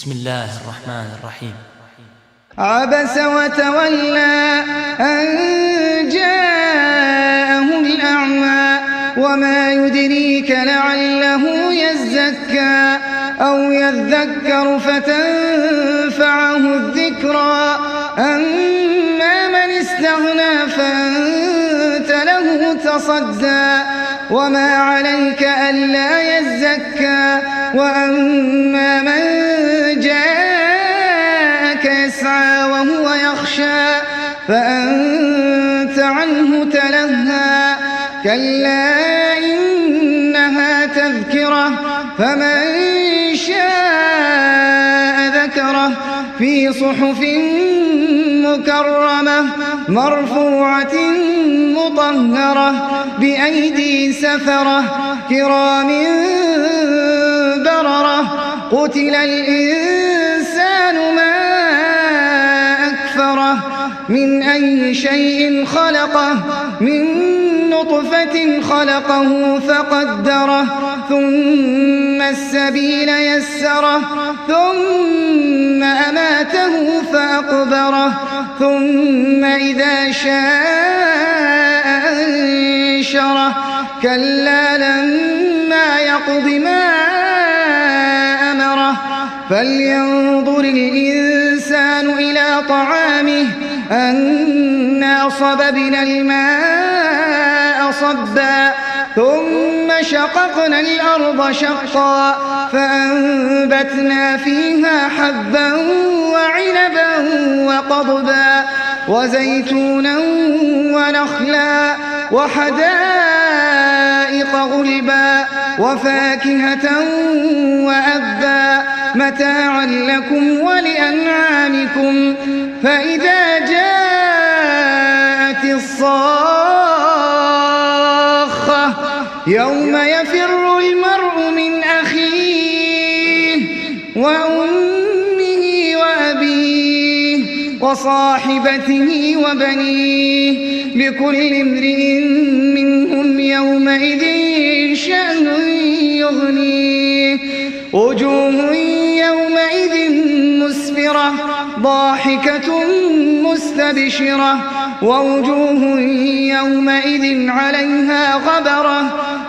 بسم الله الرحمن الرحيم. عبس وتولى أن جاءه الأعمى وما يدريك لعله يزكى أو يذكر فتنفعه الذكرى أما من استغنى فأنت له تصدى وما عليك ألا يزكى وأما من جاءك يسعى وهو يخشى فأنت عنه تلهى كلا إنها تذكرة فمن شاء ذكره في صحف مكرمة مرفوعة مطهرة بأيدي سفرة كرام بررة قتل الإنسان ما أكفره من أي شيء خلقه من نطفة خلقه فقدره ثم السبيل يسره ثم أماته فأقبره ثم إذا شاء أنشره كلا لما يقض ما أمره فلينظر الإنسان إلى طعامه أنا صببنا الماء صبا ثم شققنا الأرض شقا فأنبتنا فيها حبا وعنبا وقضبا وزيتونا ونخلا وحدائق غلبا وفاكهة وأبا متاعا لكم ولأنعامكم فإذا جاءت الصاخة يوم يفر المرء من أخيه وأمه وأبيه وصاحبته وبنيه لكل امرئ منهم يومئذ شأن يغنيه وجوه يومئذ مسفرة ضاحكة مستبشرة ووجوه يومئذ عليها غبرة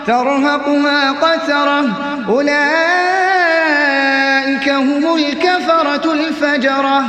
ترهقها قترة أولئك هم الكفرة الفجرة.